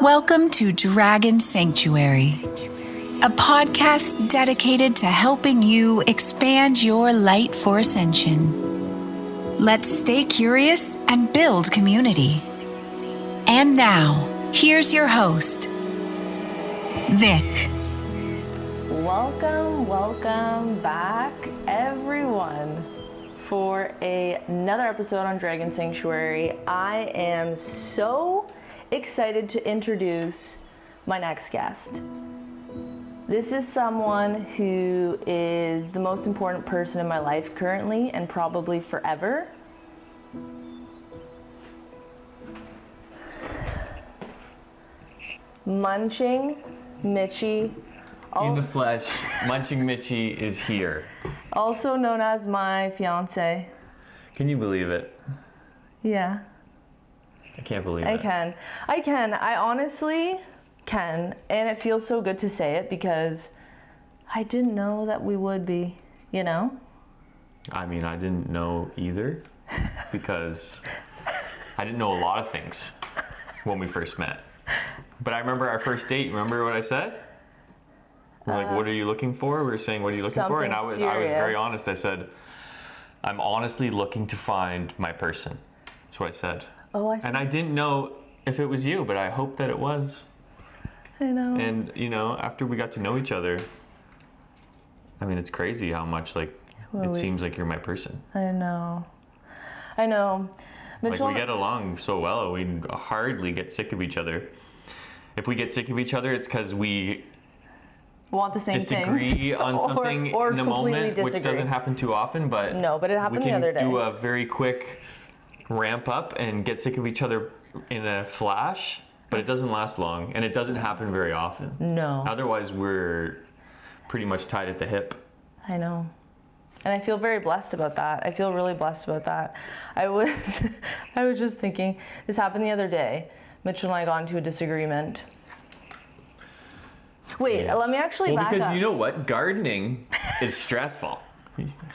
Welcome to Dragon Sanctuary, a podcast dedicated to helping you expand your light for ascension. Let's stay curious and build community. And now, here's your host, Vick. Welcome back, everyone, for another episode on Dragon Sanctuary. I am so excited to introduce my next guest. This is someone who is the most important person in my life currently and probably forever. Munching Mitchie. In the flesh, Munching Mitchie is here. Also known as my fiance. Can you believe it? Yeah. I can't believe it. I can. I honestly can. And it feels so good to say it because I didn't know that we would be, you know? I mean, I didn't know either because I didn't know a lot of things when we first met. But I remember our first date. Remember what I said? We're like, what are you looking for? We were saying, what are you looking for? And I was very honest. I said, I'm honestly looking to find my person. That's what I said. Oh, I see. And I didn't know if it was you, but I hope that it was. I know. And, you know, after we got to know each other, I mean, it's crazy how much, like, it seems like you're my person. I know. Mitchell, like, we get along so well, we hardly get sick of each other. If we get sick of each other, it's because we want the same disagree on something or in the moment, which doesn't happen too often, but no, but it happened the other day. We can do a very quick ramp up and get sick of each other in a flash, but it doesn't last long, and it doesn't happen very often. No. Otherwise, we're pretty much tied at the hip. I know. And I feel very blessed about that. I feel really blessed about that. I was just thinking, this happened the other day. Mitchell and I got into a disagreement. Wait, Let me actually back up. Because you know what? Gardening is stressful.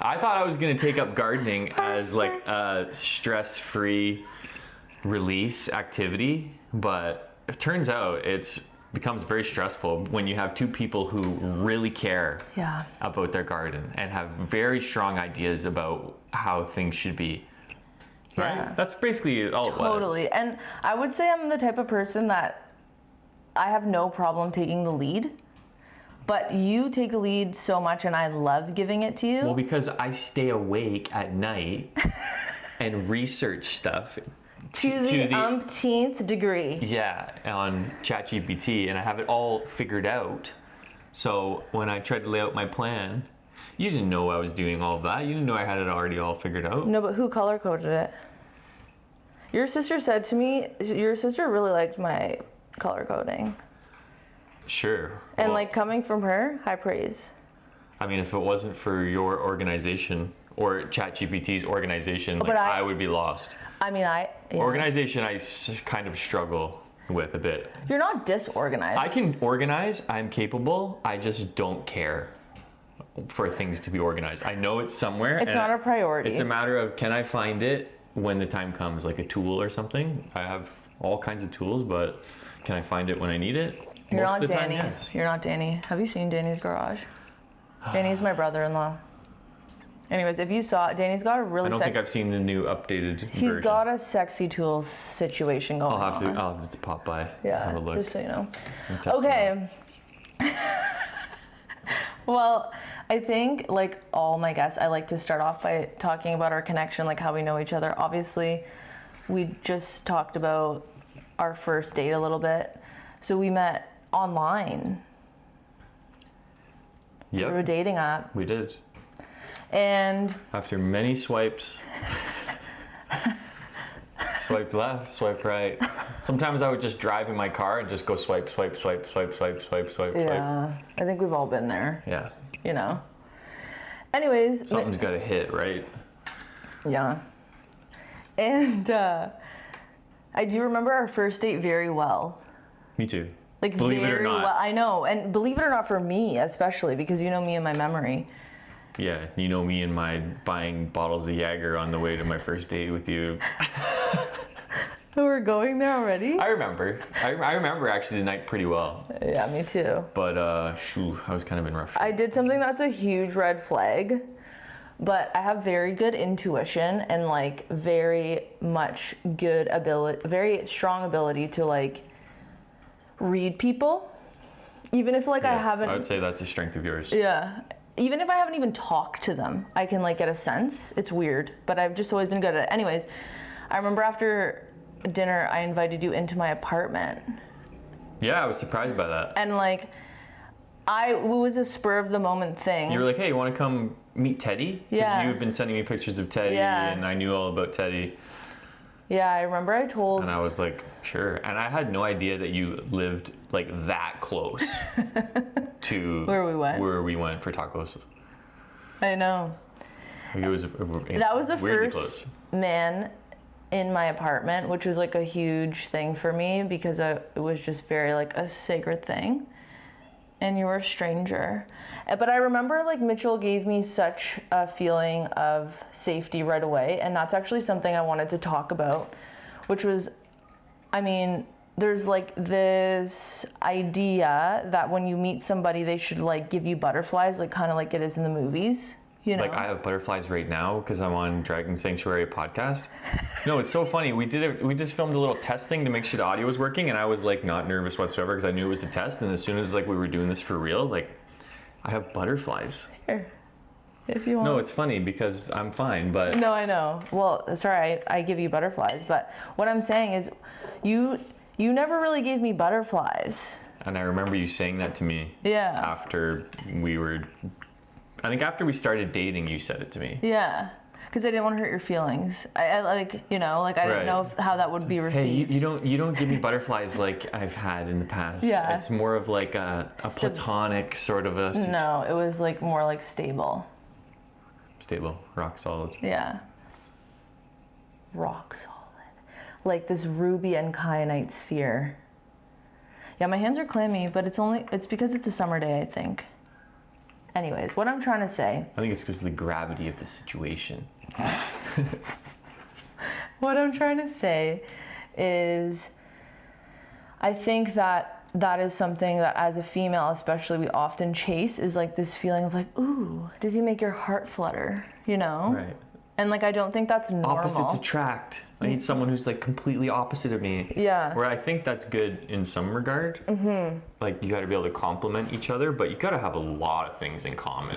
I thought I was going to take up gardening as like a stress-free release activity, but it turns out it becomes very stressful when you have two people who really care about their garden and have very strong ideas about how things should be. Right? Yeah. That's basically all it was. Totally. And I would say I'm the type of person that I have no problem taking the lead. But you take the lead so much, and I love giving it to you. Well, because I stay awake at night and research stuff. To the umpteenth degree. Yeah, on ChatGPT, and I have it all figured out. So when I tried to lay out my plan, you didn't know I was doing all of that. You didn't know I had it already all figured out. No, but who color-coded it? Your sister said to me, your sister really liked my color coding. Sure. And like coming from her, high praise. I mean, if it wasn't for your organization or ChatGPT's organization, like, I would be lost. I mean, Organization, I kind of struggle with a bit. You're not disorganized. I can organize. I'm capable. I just don't care for things to be organized. I know it's somewhere. It's not a priority. It's a matter of, can I find it when the time comes, like a tool or something? I have all kinds of tools, but can I find it when I need it? You're Most not of the Danny. time, yes. You're not Danny. Have you seen Danny's garage? Danny's my brother-in-law. Anyways, if you saw it, Danny's got a really I don't think I've seen the new updated version. He's got a sexy tools situation going on. I'll have to pop by. Yeah, have a look. just so you know. Okay. Well, I think like all my guests, I like to start off by talking about our connection, like how we know each other. Obviously, we just talked about our first date a little bit. So we met online. Yep. Through a dating app. We did. And after many swipes, swipe left, swipe right. Sometimes I would just drive in my car and just go swipe. Yeah, I think we've all been there. Yeah. You know. Anyways. Something's got to hit, right? Yeah. And I do remember our first date very well. Me too. Like believe very it or not. well. I know, and believe it or not, for me especially, because you know me and my memory. Yeah, you know me and my buying bottles of Jaeger on the way to my first date with you. We're were going there already? I remember. I remember actually the night pretty well. Yeah, me too. But I was kind of in rough shape. I did something that's a huge red flag, but I have very good intuition and like very much good ability, very strong ability to like read people. Even if like I haven't. I would say that's a strength of yours. Yeah. Even if I haven't even talked to them, I can like get a sense. It's weird, but I've just always been good at it. Anyways, I remember after dinner, I invited you into my apartment. Yeah, I was surprised by that. And like, it was a spur of the moment thing. You were like, hey, you want to come meet Teddy? Yeah. You had been sending me pictures of Teddy, Yeah. and I knew all about Teddy. Yeah, I remember I told. And I was like, sure. And I had no idea that you lived like that close to Where we went for tacos. I know. Like, it was That was the weirdly first close. man in my apartment, which was like a huge thing for me because it was just very like a sacred thing. And you were a stranger. But I remember like Mitchell gave me such a feeling of safety right away. And that's actually something I wanted to talk about, which was, I mean, there's like this idea that when you meet somebody, they should like give you butterflies, like kind of like it is in the movies. You know? Like I have butterflies right now because I'm on Dragon Sanctuary podcast. No, it's so funny. We just filmed a little test thing to make sure the audio was working, and I was like not nervous whatsoever because I knew it was a test. And as soon as like we were doing this for real, like I have butterflies. Here, if you want. No, it's funny because I'm fine, but No, I know. Well, sorry, I give you butterflies, but what I'm saying is, you never really gave me butterflies. and I remember you saying that to me. Yeah. After we started dating, you said it to me. Yeah. Because I didn't want to hurt your feelings. I like, you know, like I didn't know how that would be received. Hey, you don't give me butterflies like I've had in the past. Yeah. It's more of like a platonic sort of a No, it was like more like stable. stable, rock solid. Yeah. Rock solid. Like this ruby and kyanite sphere. Yeah, my hands are clammy, but it's because it's a summer day, I think. Anyways, what I'm trying to say. I think it's because of the gravity of the situation. What I'm trying to say is I think that is something that as a female especially we often chase, is like this feeling of like, ooh, does he make your heart flutter, you know? Right. And like I don't think that's normal. Opposites attract. I need someone who's like completely opposite of me. Yeah. Where I think that's good in some regard. Mm-hmm. Like you got to be able to complement each other, but you got to have a lot of things in common.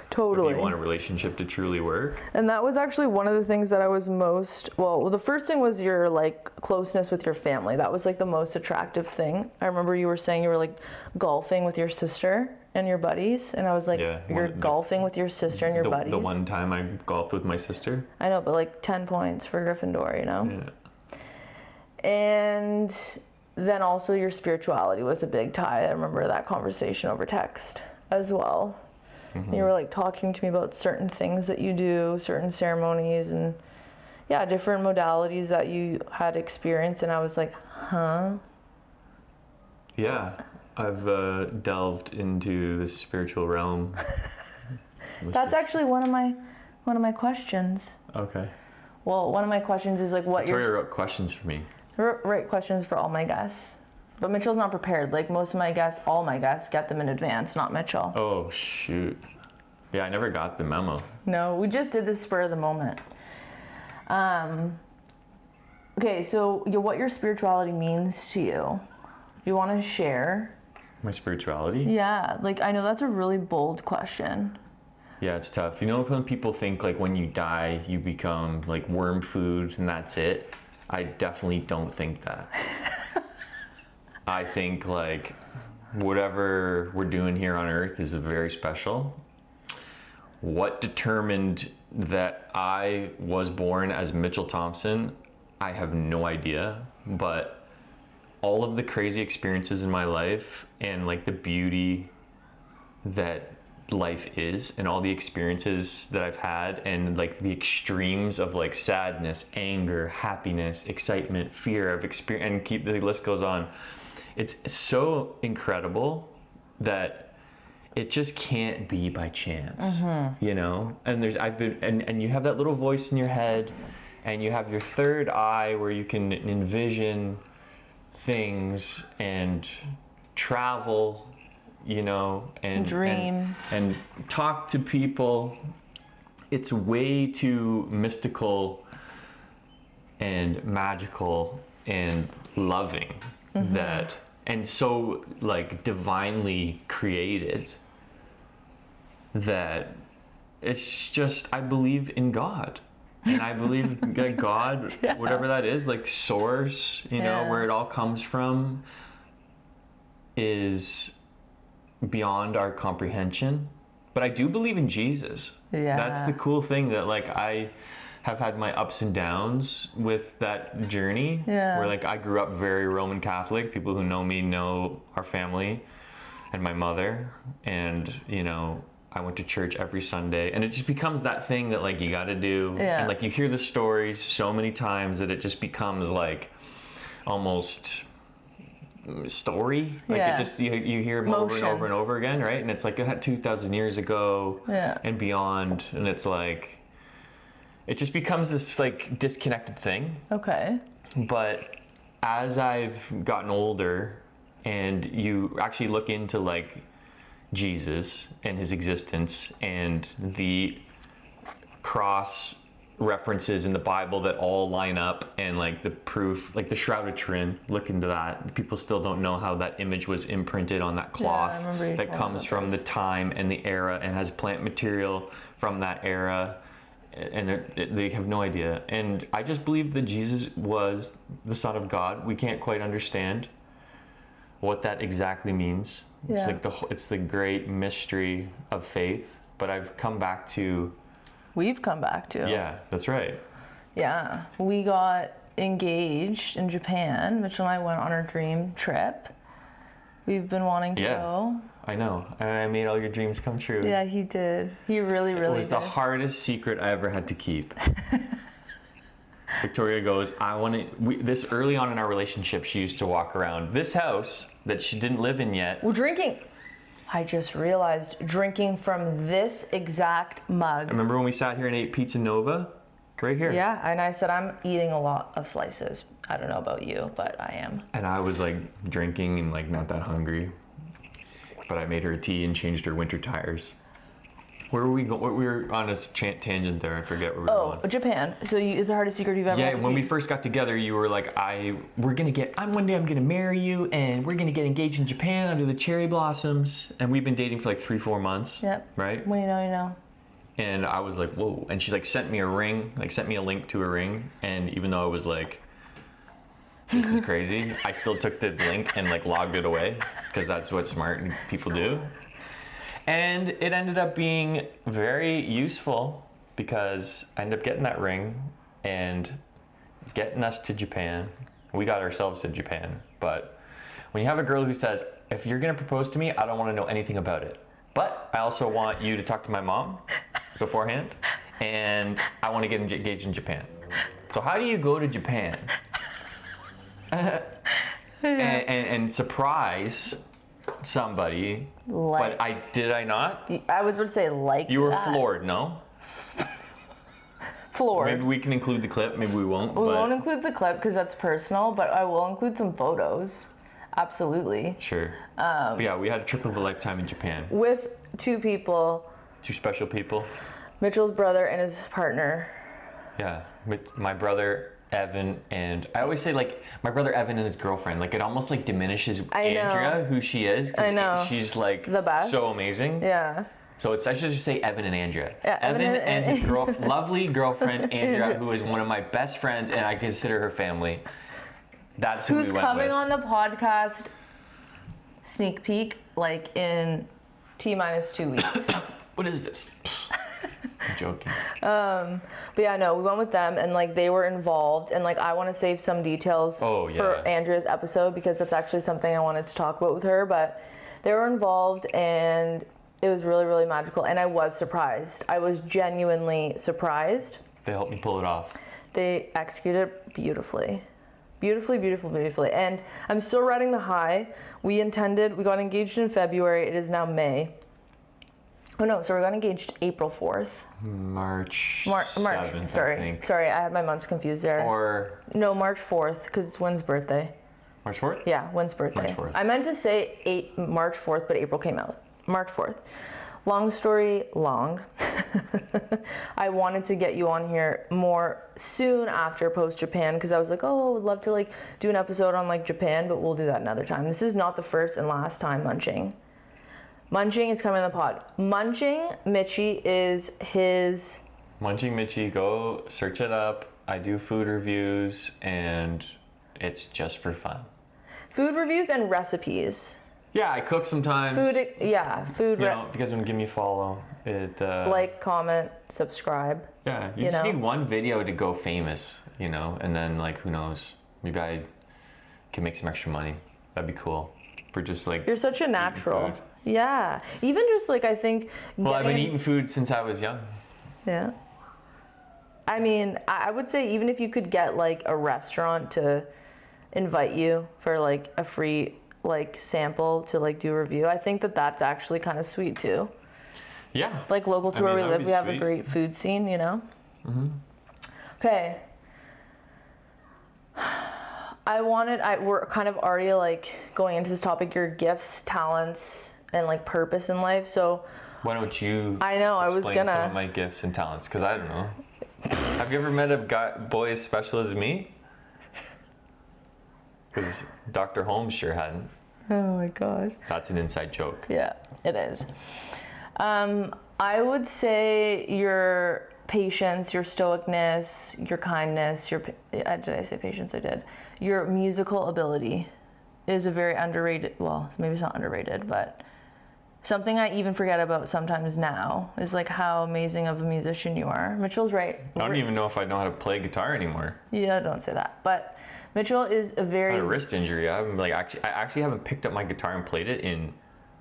Totally. If you want a relationship to truly work. And that was actually one of the things that I was the first thing was your like closeness with your family. That was like the most attractive thing. I remember you were saying you were like golfing with your sister and your buddies, and I was like, Yeah, you're golfing with your sister and your buddies? The one time I golfed with my sister. I know, but like 10 points for Gryffindor, you know? Yeah. And then also your spirituality was a big tie. I remember that conversation over text as well. Mm-hmm. You were like talking to me about certain things that you do, certain ceremonies, and yeah, different modalities that you had experienced, and I was like, huh? Yeah, I've delved into the spiritual realm. That's actually one of my questions. Okay. Well, one of my questions is like what Victoria wrote questions for me. Write questions for all my guests. But Mitchell's not prepared. Like most of my guests, all my guests get them in advance, not Mitchell. Oh, shoot. Yeah, I never got the memo. No, we just did this spur of the moment. Okay, so what your spirituality means to you. Do you want to share? My spirituality? Yeah, like I know that's a really bold question. Yeah, it's tough. You know when people think like when you die, you become like worm food and that's it? I definitely don't think that. I think like whatever we're doing here on Earth is very special. What determined that I was born as Mitchell Thompson, I have no idea, but all of the crazy experiences in my life and like the beauty that life is and all the experiences that I've had and like the extremes of like sadness, anger, happiness, excitement, fear I've experienced, and the list goes on. It's so incredible that it just can't be by chance, you know? And and you have that little voice in your head and you have your third eye where you can envision things and travel, you know, and dream and talk to people. It's way too mystical and magical and loving that, and so like divinely created, that it's just, I believe in God. And I believe that God, whatever that is, like source, you know, where it all comes from, is beyond our comprehension. But I do believe in Jesus. Yeah. That's the cool thing, that like I have had my ups and downs with that journey. Yeah. Where like I grew up very Roman Catholic. People who know me know our family and my mother. And, you know, I went to church every Sunday, and it just becomes that thing that like you got to do. Yeah. And like you hear the stories so many times that it just becomes like almost story. Like it just, you hear them over and over and over again, right? And it's like it had 2,000 years ago and beyond, and it's like it just becomes this like disconnected thing. Okay. But as I've gotten older, and you actually look into like Jesus and his existence and the cross references in the Bible that all line up, and like the proof, like the Shroud of Turin, look into that. People still don't know how that image was imprinted on that cloth that comes from the time and the era and has plant material from that era, and they have no idea. And I just believe that Jesus was the Son of God. We can't quite understand what that exactly means. It's like it's the great mystery of faith, but we've come back to. Yeah, that's right. Yeah, we got engaged in Japan. Mitchell and I went on our dream trip. We've been wanting to go. I know. And I made all your dreams come true. Yeah, he did. He really did. It was the hardest secret I ever had to keep. Victoria goes, this early on in our relationship, she used to walk around this house that she didn't live in yet. We're drinking. I just realized, drinking from this exact mug. I remember when we sat here and ate Pizza Nova? Right here. Yeah, and I said, I'm eating a lot of slices. I don't know about you, but I am. And I was like drinking and like not that hungry. But I made her a tea and changed her winter tires. Where were we going? We were on a tangent there. I forget where we were going. Oh, Japan. So it's the hardest secret you've ever had to when keep. we first got together, you were like, one day I'm gonna marry you, and we're gonna get engaged in Japan under the cherry blossoms. And we've been dating for like 3-4 months. Yep. Right? When you know, you know. And I was like, whoa. And she's like sent me a ring, like sent me a link to a ring. And even though I was like, this is crazy, I still took the link and like logged it away, because that's what smart people do. And it ended up being very useful, because I ended up getting that ring and getting us to Japan. We got ourselves to Japan. But when you have a girl who says, if you're gonna propose to me, I don't wanna know anything about it. But I also want you to talk to my mom beforehand, and I wanna get engaged in Japan. So how do you go to Japan and surprise somebody? But did I not? I was about to say You were floored, no? Floored. Maybe we can include the clip, maybe we won't. We won't include the clip because that's personal, but I will include some photos. Absolutely. Sure. But yeah, we had a trip of a lifetime in Japan. With two people. Two special people. Mitchell's brother and his partner. Yeah, my brother Evan, and I always say like my brother Evan and his girlfriend, like it almost like diminishes Andrea, who she is. I know. She's like the best. So amazing. Yeah. So I should just say Evan and Andrea. Yeah, Evan and his lovely girlfriend Andrea, who is one of my best friends, and I consider her family. That's who we went with. Who's coming on the podcast? Sneak peek, like in T-2 weeks. What is this? I'm joking. But yeah, no, we went with them, and like they were involved, and like I want to save some details for Andrea's episode, because that's actually something I wanted to talk about with her. But they were involved, and it was really, really magical, and I was surprised. I was genuinely surprised. They helped me pull it off. They executed it beautifully. Beautifully. And I'm still riding the high. We got engaged in February. It is now May. Oh no, so we got engaged April 4th. March 7th, Sorry. I think. Sorry, I had my months confused there. Or No, March 4th, because it's Wynn's birthday. March 4th? Yeah, Wynn's birthday. March 4th. I meant to say March 4th, but April came out. March 4th. Long story long. I wanted to get you on here more soon after post Japan, because I was like, oh, I would love to like do an episode on like Japan, but we'll do that another time. This is not the first and last time munching. Munching is coming in the pod. Munching Mitchie is his... Munching Mitchie, go search it up. I do food reviews and it's just for fun. Food reviews and recipes. Yeah, I cook sometimes. Food. You know, if you guys want to give me a follow, it like, comment, subscribe. Yeah, you just need one video to go famous, you know, and then like who knows, maybe I can make some extra money. That'd be cool. For just like you're such a natural. Yeah, even just like I think. Well, I've been eating food since I was young. Yeah. I mean, I would say even if you could get like a restaurant to invite you for like a free like sample to like do a review, I think that that's actually kind of sweet too. Yeah. Like local to where we live, we have a great food scene, you know? Mm-hmm. Okay. We're kind of already like going into this topic, your gifts, talents, and like purpose in life. So why don't you I know, I was gonna some of my gifts and talents, because I don't know. Have you ever met a boy as special as me? Because Dr. Holmes sure hadn't. Oh my gosh. That's an inside joke. Yeah, it is. I would say your patience, your stoicness, your kindness, did I say patience? I did. Your musical ability is a very underrated, well, maybe it's not underrated, but something I even forget about sometimes now is like how amazing of a musician you are. Mitchell's right. I don't even know if I know how to play guitar anymore. Yeah, don't say that. But Mitchell is a very... I had a wrist injury. I actually haven't picked up my guitar and played it in,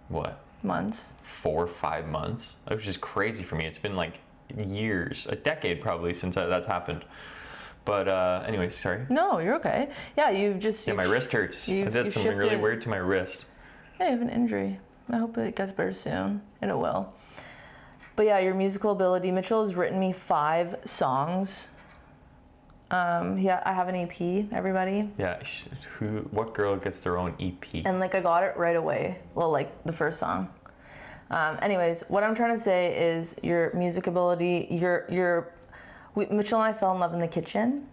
what? Months. 4 or 5 months. It was just crazy for me. It's been like years, a decade probably since that's happened. But anyway, sorry. No, you're okay. Yeah, Yeah, my wrist hurts. I did something really weird to my wrist. Yeah, you have an injury. I hope it gets better soon, and it will. But yeah, your musical ability. Mitchell has written me 5 songs. Yeah, I have an EP, everybody. Yeah, what girl gets their own EP? And like I got it right away. Well, like the first song. Anyways, what I'm trying to say is your music ability, Mitchell and I fell in love in the kitchen.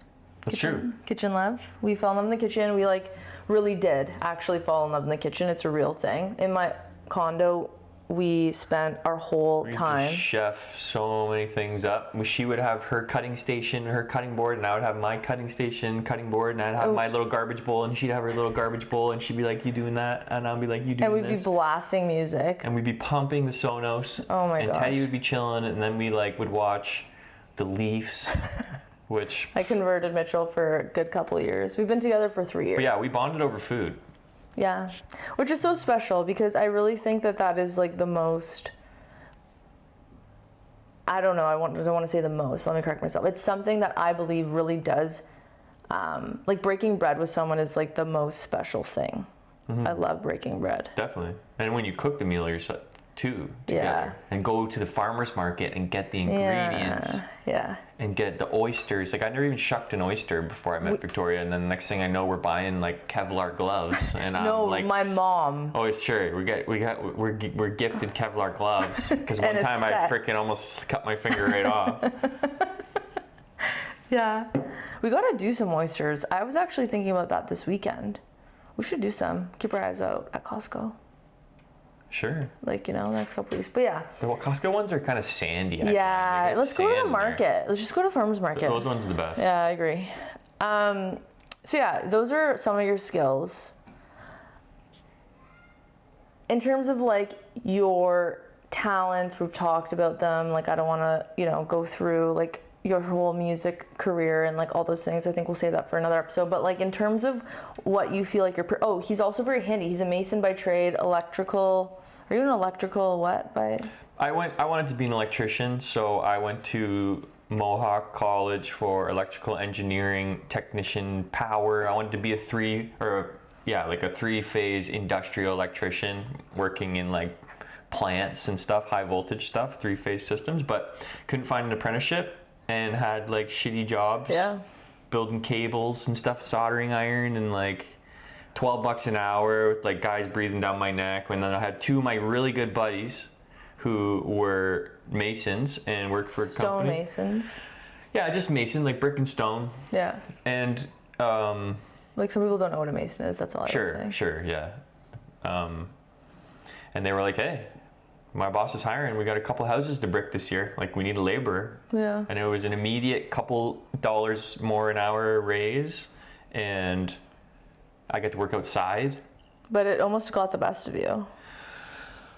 That's true. Kitchen love. We fell in love in the kitchen. We like really did actually fall in love in the kitchen. It's a real thing. In my condo, we spent our whole time. We chef so many things up. She would have her cutting station, her cutting board, and I would have my cutting station, cutting board, and I'd have my little garbage bowl, and she'd have her little garbage bowl, and she'd be like, "You doing that?" And I'd be like, "You doing this?" And we'd be blasting music. And we'd be pumping the Sonos. Oh my gosh. And Teddy would be chilling, and then we like would watch the Leafs, which I converted Mitchell for a good couple years. We've been together for 3 years. But yeah, we bonded over food. Yeah, which is so special because I really think that is like the most, I don't know, I want to say the most, let me correct myself. It's something that I believe really does, like breaking bread with someone is like the most special thing. Mm-hmm. I love breaking bread. Definitely. And when you cook the meal yourself too, together, yeah. And go to the farmer's market and get the ingredients. Yeah. And get the oysters. Like I never even shucked an oyster before I met Victoria, and then the next thing I know, we're buying like Kevlar gloves, and no, I'm like, my mom. Oh, it's true. We're gifted Kevlar gloves because one time I freaking almost cut my finger right off. Yeah, we gotta do some oysters. I was actually thinking about that this weekend. We should do some. Keep our eyes out at Costco. Sure. Like, you know, the next couple weeks. But yeah. The Costco ones are kind of sandy. Yeah. Let's go to the market. Let's just go to farmer's market. Those ones are the best. Yeah, I agree. So yeah, those are some of your skills. In terms of like your talents, we've talked about them. Like I don't want to, you know, go through like your whole music career and like all those things. I think we'll save that for another episode. But like in terms of what you feel like he's also very handy. He's a mason by trade, electrical. Are you an electrical what by? I wanted to be an electrician, so I went to Mohawk College for electrical engineering technician power. I wanted to be a three-phase industrial electrician working in like plants and stuff, high voltage stuff, 3-phase systems, but couldn't find an apprenticeship and had like shitty jobs. Yeah. Building cables and stuff, soldering iron, and like $12 an hour with like guys breathing down my neck. And then I had 2 of my really good buddies who were masons and worked for a company. Stonemasons. Yeah, just mason, like brick and stone. Yeah. And like some people don't know what a mason is. That's all I would say. Sure, yeah. And they were like, hey, my boss is hiring. We got a couple houses to brick this year. Like, we need a laborer. Yeah. And it was an immediate couple dollars more an hour raise. And I get to work outside. But it almost got the best of you.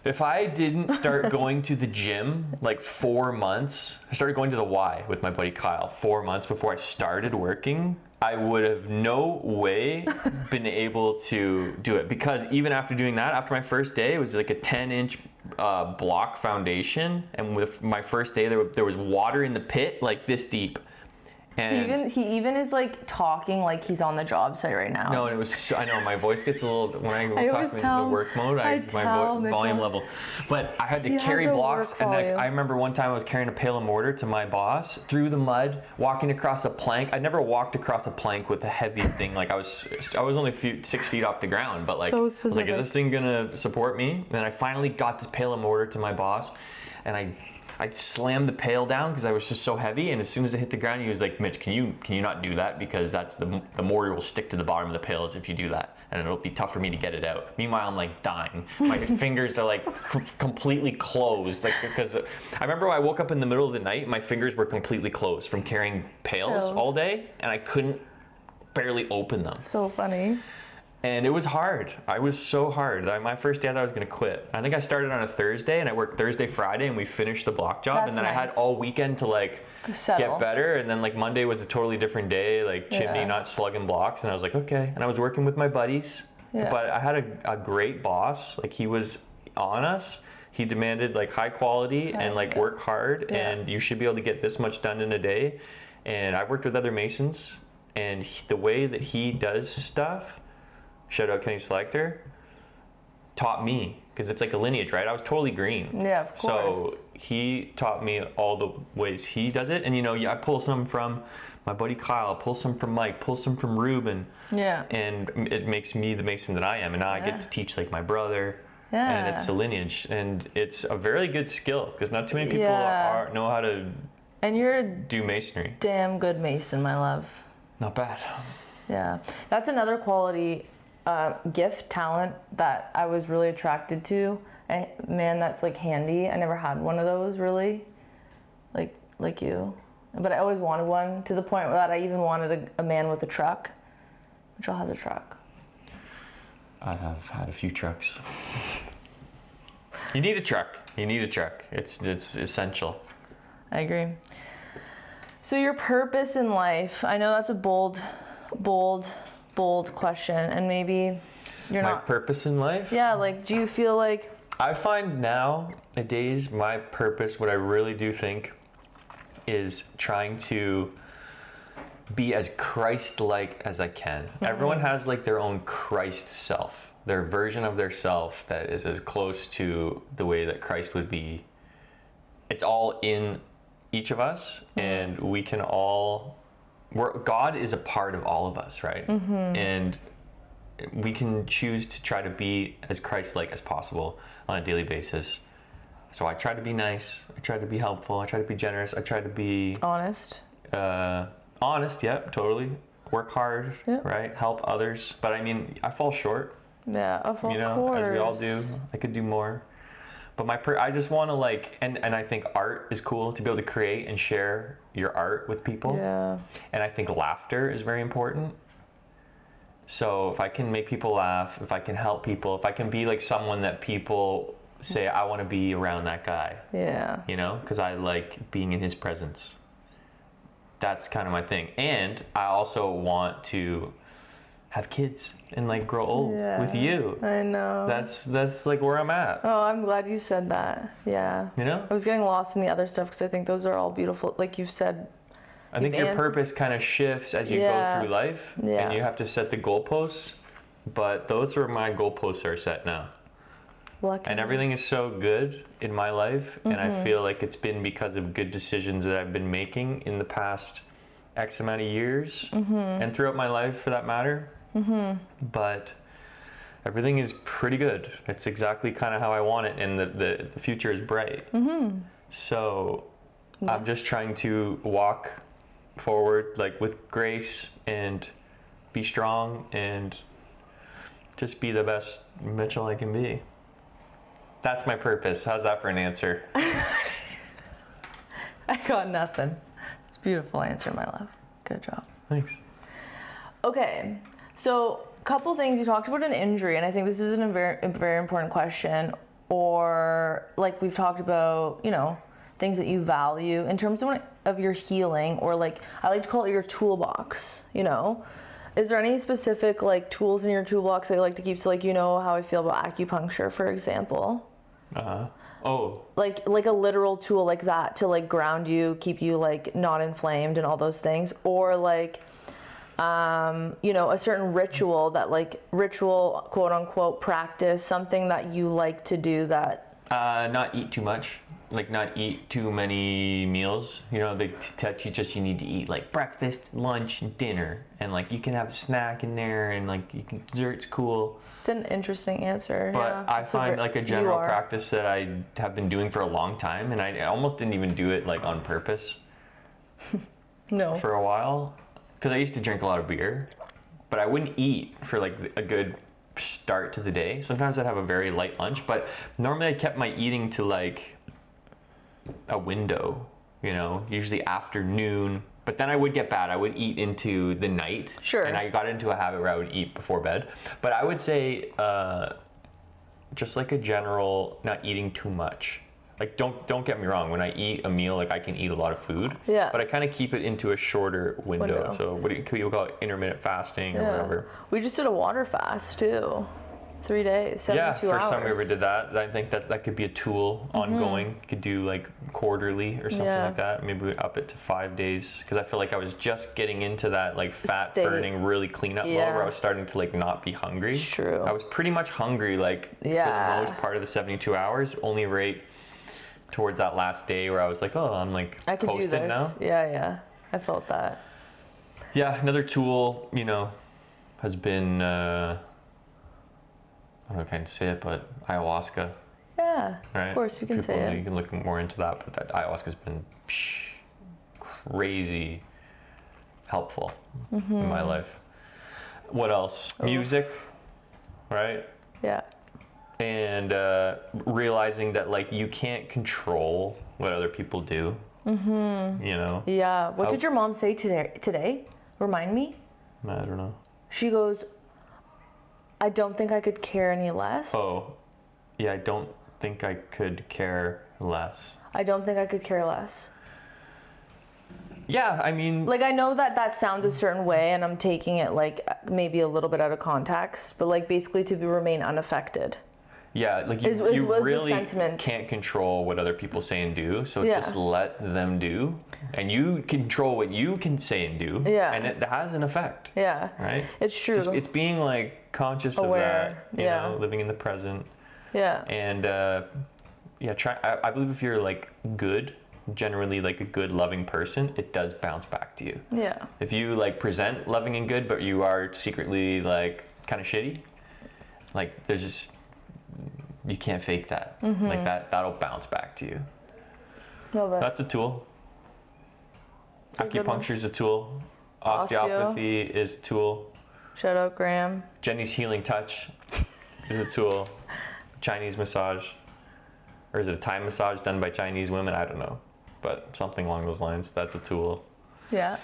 If I didn't start going to the gym like 4 months, I started going to the Y with my buddy Kyle 4 months before I started working, I would have no way been able to do it. Because even after doing that, after my first day, it was like a 10-inch block foundation. And with my first day, there was water in the pit like this deep. And he even is like talking like he's on the job site right now. No, and it was, I know my voice gets a little, when I talk in the work mode, my volume level. But I had to carry blocks, and I remember one time I was carrying a pail of mortar to my boss through the mud, walking across a plank. I never walked across a plank with a heavy thing. Like I was only 6 feet off the ground, but like, so I was like, is this thing gonna support me? And I finally got this pail of mortar to my boss, and I slammed the pail down because I was just so heavy, and as soon as it hit the ground, he was like, Mitch, can you not do that, because that's the mortar will stick to the bottom of the pails if you do that, and it'll be tough for me to get it out. Meanwhile, I'm like dying. My fingers are like completely closed, like, because I remember I woke up in the middle of the night, my fingers were completely closed from carrying pails all day, and I couldn't barely open them. So funny. And it was hard. I was so hard. My first day I thought I was going to quit. I think I started on a Thursday, and I worked Thursday, Friday, and we finished the block job. And then I had all weekend to like get better. And then like Monday was a totally different day, like chimney, not slugging blocks. And I was like, okay. And I was working with my buddies. Yeah. But I had a great boss. Like, he was on us. He demanded like high quality and like work hard. Yeah. And you should be able to get this much done in a day. And I've worked with other masons, and the way that he does stuff, shout out Kenny Selector, taught me, because it's like a lineage, right? I was totally green. Yeah, of course. So he taught me all the ways he does it. And I pull some from my buddy Kyle, pull some from Mike, pull some from Ruben. Yeah. And it makes me the mason that I am. And now I get to teach like my brother. Yeah. And it's the lineage. And it's a very good skill, because not too many people know how to do masonry. Damn good mason, my love. Not bad. Yeah. That's another quality gift, talent that I was really attracted to. And man, that's like handy. I never had one of those really, like you, but I always wanted one, to the point that I even wanted a man with a truck. Mitchell has a truck. I have had a few trucks. You need a truck. It's essential. I agree. So your purpose in life, I know that's a bold question, and maybe you're not. My purpose in life? Yeah, like, do you feel like... I find nowadays my purpose, what I really do think, is trying to be as Christ-like as I can. Mm-hmm. Everyone has like their own Christ self, their version of their self that is as close to the way that Christ would be. It's all in each of us, and we can all... God is a part of all of us, right? Mm-hmm. And we can choose to try to be as Christ-like as possible on a daily basis. So I try to be nice. I try to be helpful. I try to be generous. I try to be... honest. Honest, yep, totally. Work hard, right? Help others. But I mean, I fall short. Yeah, of course. As we all do. I could do more. But I just want to like, and I think art is cool, to be able to create and share your art with people. Yeah. And I think laughter is very important. So if I can make people laugh, if I can help people, if I can be like someone that people say, I want to be around that guy. Yeah. Because I like being in his presence. That's kind of my thing. And I also want to have kids and like grow old with you. I know. That's like where I'm at. Oh, I'm glad you said that. Yeah. I was getting lost in the other stuff, because I think those are all beautiful. Like you've said. I think your purpose kind of shifts as you go through life, and you have to set the goalposts. But those are my goalposts are set now. Lucky. And everything is so good in my life, and I feel like it's been because of good decisions that I've been making in the past X amount of years, and throughout my life for that matter. But everything is pretty good. It's exactly kind of how I want it, and the future is bright. So I'm just trying to walk forward like with grace and be strong and just be the best Mitchell I can be. That's my purpose. How's that for an answer? I got nothing. It's a beautiful answer, my love. Good job. Thanks. Okay, so a couple things. You talked about an injury, and I think this is a very important question. Or like we've talked about, you know, things that you value in terms of your healing, or like I like to call it your toolbox, you know. Is there any specific like tools in your toolbox that you like to keep? So like, you know how I feel about acupuncture, for example. Oh. Like a literal tool like that to like ground you, keep you like not inflamed and all those things. Or like, you know, a certain ritual quote unquote practice, something that you like to do that. Not eat too much. Like not eat too many meals. You know, they teach us you need to eat like breakfast, lunch, and dinner, and like you can have a snack in there, and like you can dessert's cool. It's an interesting answer. But yeah, I find like a general practice that I have been doing for a long time, and I almost didn't even do it like on purpose. No. For a while, because I used to drink a lot of beer, but I wouldn't eat for like a good start to the day. Sometimes I'd have a very light lunch, but normally I kept my eating to like a window, you know, usually afternoon. But then I would get bad. I would eat into the night. Sure. And I got into a habit where I would eat before bed. But I would say just like a general not eating too much. Like don't get me wrong, when I eat a meal, like I can eat a lot of food. Yeah. But I kind of keep it into a shorter window. So what do you call it, intermittent fasting or whatever. We just did a water fast too. 3 days, 72 hours. Yeah, first time we ever did that. I think that could be a tool ongoing. You could do like quarterly or something like that. Maybe we up it to 5 days, because I feel like I was just getting into that like fat burning, really clean up mode where I was starting to like not be hungry. It's true. I was pretty much hungry like for the most part of the 72 hours, only right towards that last day where I was like, oh, I'm like I could do this now. Yeah, I felt that. Yeah, another tool, you know, has been I don't know if I can say it, but ayahuasca. Yeah, right? Of course you can say it. You can look more into that, but that ayahuasca's been crazy helpful in my life. What else? Music, right? Yeah. And realizing that like you can't control what other people do. You know? Yeah. What did your mom say today? Remind me. I don't know. She goes, I don't think I could care any less. Oh, yeah, I don't think I could care less. I don't think I could care less. Yeah, I mean... Like, I know that sounds a certain way, and I'm taking it, like, maybe a little bit out of context, but, like, basically to remain unaffected. Yeah, like, you really can't control what other people say and do, so just let them do, and you control what you can say and do, and it has an effect. Yeah. Right? It's true. It's being, like, conscious aware of that, you know, living in the present. Yeah. And, I believe if you're, like, good, generally, like, a good, loving person, it does bounce back to you. Yeah. If you, like, present loving and good, but you are secretly, like, kind of shitty, like, there's just... You can't fake that. Like that'll bounce back to you. Love it. That's a tool. Acupuncture is a tool. Osteopathy is a tool. Shout out Graham. Jenny's Healing Touch is a tool. Chinese massage. Or is it a Thai massage done by Chinese women? I don't know. But something along those lines. That's a tool. Yeah.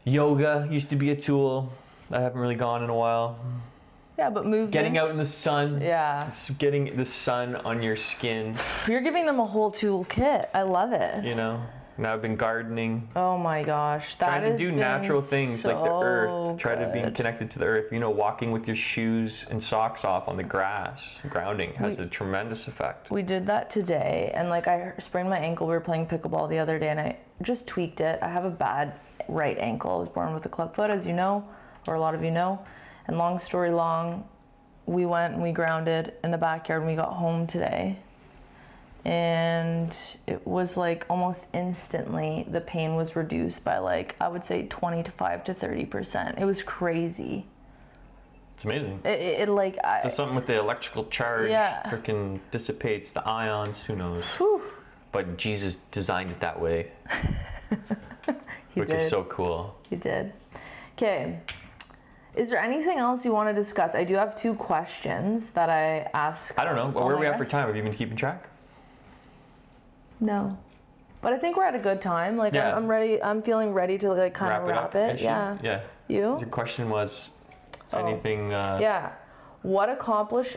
Yoga used to be a tool. I haven't really gone in a while. Yeah, but movement. Getting out in the sun. Yeah. It's getting the sun on your skin. You're giving them a whole toolkit. I love it. You know, now I've been gardening. Oh my gosh, that trying to do natural things like the earth. Try to be good. connected to the earth. You know, walking with your shoes and socks off on the grass. Grounding has a tremendous effect. We did that today, and like I sprained my ankle. We were playing pickleball the other day, and I just tweaked it. I have a bad right ankle. I was born with a club foot, as you know, or a lot of you know. And long story long, we went and we grounded in the backyard when we got home today. And it was like almost instantly the pain was reduced by like, I would say 25 to 30%. It was crazy. It's amazing. It like... There's something with the electrical charge. Yeah. Freaking dissipates the ions. Who knows? Whew. But Jesus designed it that way. Which is so cool. He did. Okay. Is there anything else you want to discuss? I do have 2 questions that I ask. I don't know. Where are we at for time? Have you been keeping track? No. But I think we're at a good time. Like, yeah. I'm ready. I'm feeling ready to like kind of wrap it. Yeah. Yeah. You? Your question was anything... Yeah. What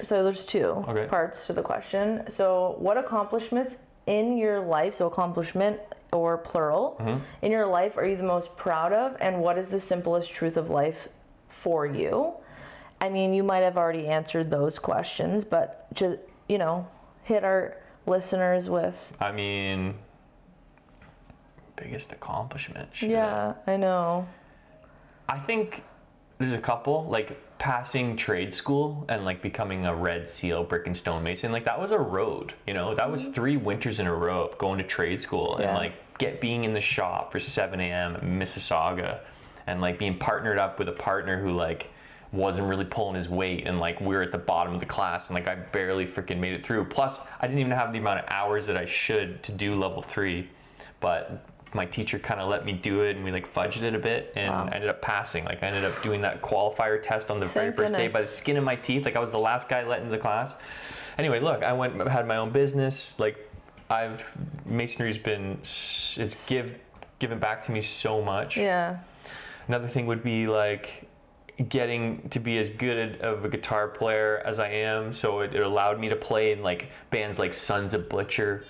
so there's 2 parts to the question. So what accomplishments in your life, so accomplishment or plural, in your life are you the most proud of, and what is the simplest truth of life for you? I mean, you might have already answered those questions, but just, hit our listeners with... I mean, biggest accomplishment. Shit. Yeah, I know. I think there's a couple, like passing trade school and like becoming a Red Seal brick and stone mason. Like that was a road, that was 3 winters in a row of going to trade school and like being in the shop for 7 a.m. in Mississauga and like being partnered up with a partner who like wasn't really pulling his weight, and like we were at the bottom of the class and like I barely freaking made it through. Plus I didn't even have the amount of hours that I should to do level 3, but my teacher kind of let me do it and we like fudged it a bit and I ended up passing. Like I ended up doing that qualifier test on the very first day by the skin of my teeth. Like I was the last guy let into the class. Anyway, look, I had my own business. Like masonry's been, it's given back to me so much. Yeah. Another thing would be like getting to be as good of a guitar player as I am. So it allowed me to play in like bands like Sons of Butcher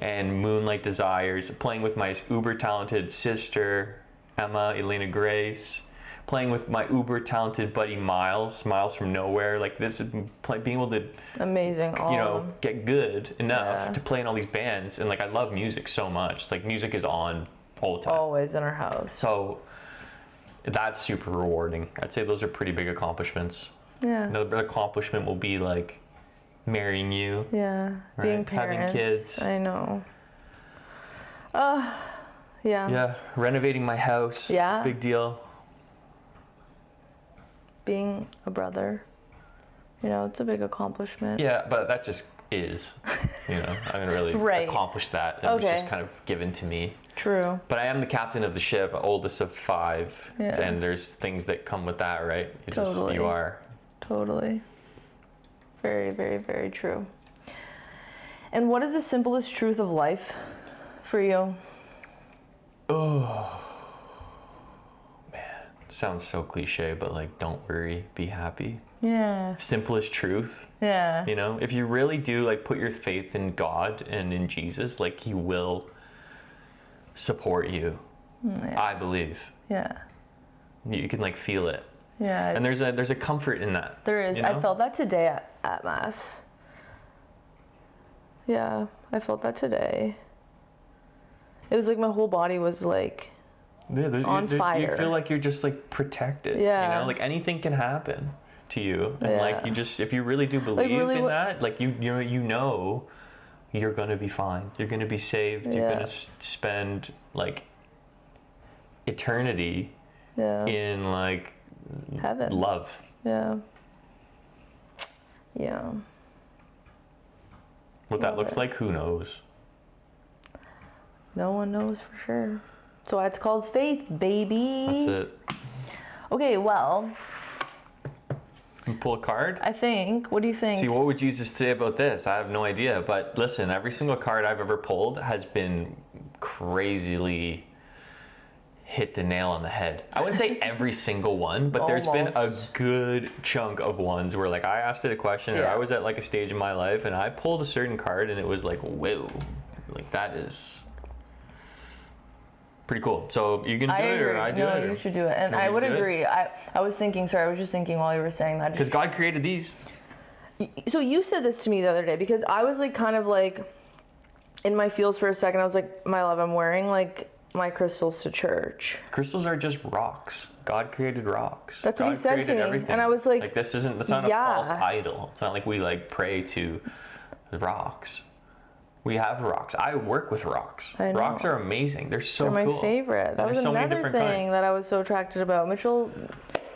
and Moonlight Desires, playing with my uber talented sister Emma, Elena Grace, playing with my uber talented buddy Miles from Nowhere. Like this is being able to amazing, get good enough to play in all these bands. And like I love music so much. It's like music is on all the time, always in our house. So that's super rewarding. I'd say those are pretty big accomplishments. Yeah. Another accomplishment will be like marrying you. Yeah. Right? Being parents. Having kids. I know. Yeah. Yeah. Renovating my house. Yeah. Big deal. Being a brother. It's a big accomplishment. Yeah, but that just is. I haven't really accomplished that. It was just kind of given to me. True. But I am the captain of the ship, oldest of 5. Yeah. And there's things that come with that, right? Totally. You are. Totally. Very, very, very true. And what is the simplest truth of life for you? Oh, man. Sounds so cliche, but like, don't worry, be happy. Yeah. Simplest truth. Yeah. If you really do like put your faith in God and in Jesus, like he will support you. Yeah. I believe. Yeah. You can like feel it. Yeah. And there's a comfort in that. There is. I felt that today at Mass. Yeah, I felt that today. It was like my whole body was like on fire. You feel like you're just like protected. Yeah. Like anything can happen to you. And like you just, if you really do believe in that, like you know you're gonna be fine. You're gonna be saved. You're gonna spend like eternity in like heaven, love. Yeah. What that looks like, who knows? No one knows for sure. So it's called faith, baby. That's it. Okay, well. You pull a card? I think. What do you think? See, what would Jesus say about this? I have no idea. But listen, every single card I've ever pulled has been crazily hit the nail on the head. I wouldn't say every single one, but there's been a good chunk of ones where like I asked it a question or I was at like a stage in my life and I pulled a certain card and it was like, whoa, like that is pretty cool. So you can do it or I do it? No, you should do it. And I would agree. I was thinking, I was just thinking while you were saying that. Because God created these. So you said this to me the other day because I was like kind of like in my feels for a second. I was like, my love, I'm wearing like my crystals to church. Crystals are just rocks. God created rocks. That's what he said to me. Everything. And I was like, that's not a false idol. It's not like we like pray to the rocks. We have rocks. I work with rocks. I know. Rocks are amazing. They're so cool. They're my favorite. That was another thing that I was so attracted about. Mitchell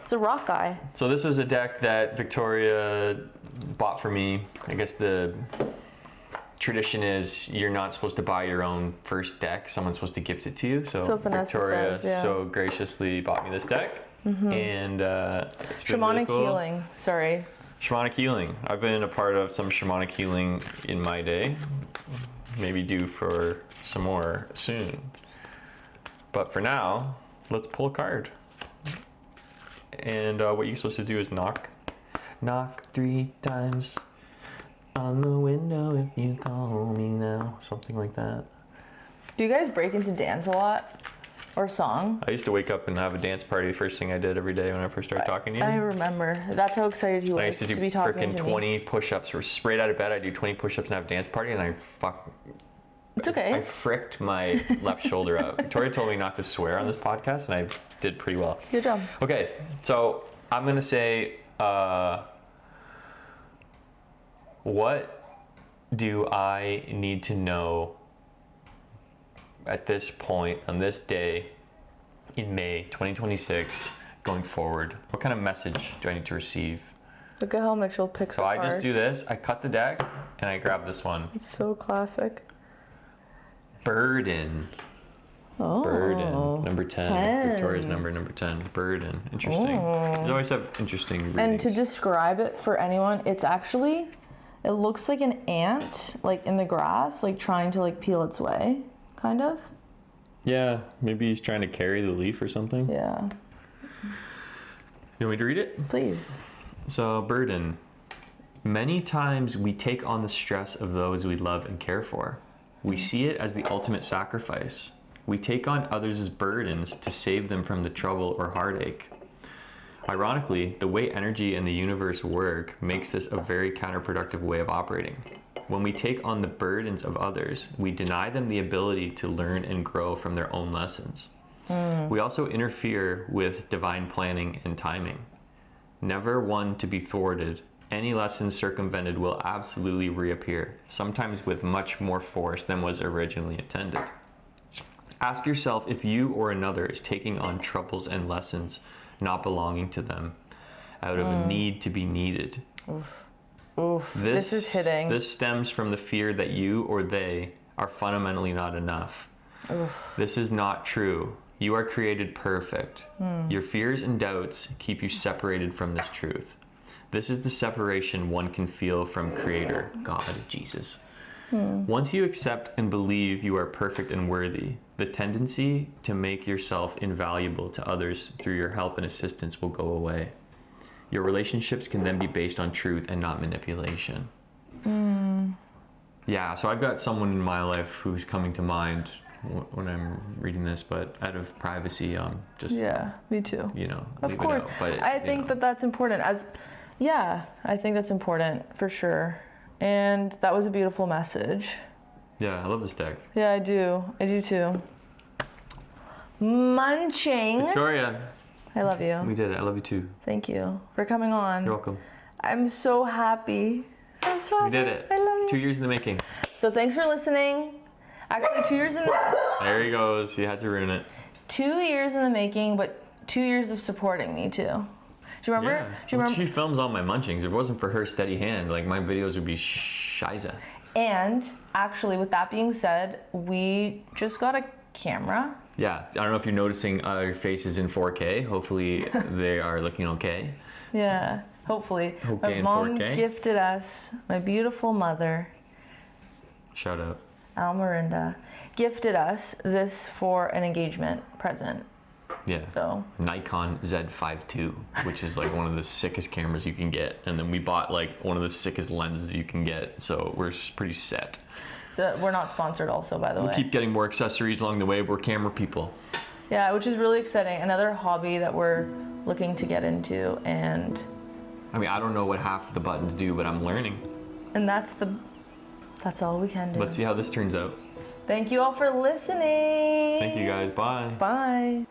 is a rock guy. So this was a deck that Victoria bought for me. I guess the tradition is you're not supposed to buy your own first deck. Someone's supposed to gift it to you. So Victoria so graciously bought me this deck. And it's been really cool. Healing. Sorry. Shamanic healing. I've been a part of some shamanic healing in my day. Maybe due for some more soon. But for now, let's pull a card. And what you're supposed to do is knock 3 times on the window if you call me now. Something like that. Do you guys break into dance a lot? Or song? I used to wake up and have a dance party. The first thing I did every day when I first started talking to you. I remember. That's how excited he was I used to do be talking to me. freaking 20 push-ups. Straight out of bed, I'd do 20 push-ups and have a dance party, and It's okay. I fricked my left shoulder up. Victoria told me not to swear on this podcast, and I did pretty well. Good job. Okay, so I'm gonna say, what do I need to know at this point on this day in May 2026 going forward? What kind of message do I need to receive? Look at how Mitchell picks So a I card. just do this, I cut the deck, and I grab this one. It's so classic. Burden. Oh. Burden. Number 10. 10. Victoria's number 10. Burden. Interesting. There's always have interesting readings. And to describe it for anyone, it's actually, it looks like an ant, like in the grass, like trying to like peel its way, kind of. Yeah, maybe he's trying to carry the leaf or something. Yeah. You want me to read it? Please. So, burden. Many times we take on the stress of those we love and care for. We see it as the ultimate sacrifice. We take on others' burdens to save them from the trouble or heartache. Ironically, the way energy and the universe work makes this a very counterproductive way of operating. When we take on the burdens of others, we deny them the ability to learn and grow from their own lessons. We also interfere with divine planning and timing. Never one to be thwarted, any lesson circumvented will absolutely reappear, sometimes with much more force than was originally intended. Ask yourself if you or another is taking on troubles and lessons not belonging to them out of a need to be needed. Oof, this is hitting. This stems from the fear that you or they are fundamentally not enough. Oof. This is not true. You are created perfect. Your fears and doubts keep you separated from this truth. This is the separation one can feel from Creator, God, Jesus. Once you accept and believe you are perfect and worthy, the tendency to make yourself invaluable to others through your help and assistance will go away. Your relationships can then be based on truth and not manipulation. Yeah, so I've got someone in my life who's coming to mind when I'm reading this, but out of privacy, just Yeah, me too. Of leave course. it out. But I think that that's important. I think that's important for sure. And that was a beautiful message. Yeah, I love this deck. Yeah, I do. I do too. Munching. Victoria, I love you. we did it. I love you too. Thank you for coming on. You're welcome. I'm so happy. I'm so happy. We did it. I love you. 2 years in the making. So thanks for listening. Actually, 2 years in There he goes. You had to ruin it. 2 years in the making, but 2 years of supporting me too. Do you remember? Yeah. Do you remember? She films all my munchings. If it wasn't for her steady hand, like my videos would be shiza. And actually, with that being said, we just got a camera. Yeah, I don't know if you're noticing your faces in 4K. Hopefully they are looking okay. Yeah, hopefully. Okay, My in mom 4K. gifted us, my beautiful mother, Shout out. Almarinda, gifted us this for an engagement present. Yeah. So Nikon Z5 II, which is like one of the sickest cameras you can get. And then we bought like one of the sickest lenses you can get. So we're pretty set. So we're not sponsored also, by the way. We'll keep getting more accessories along the way. We're camera people. Yeah, which is really exciting. Another hobby that we're looking to get into, and I mean, I don't know what half the buttons do, but I'm learning. that's all we can do. Let's see how this turns out. Thank you all for listening. Thank you guys. Bye. Bye.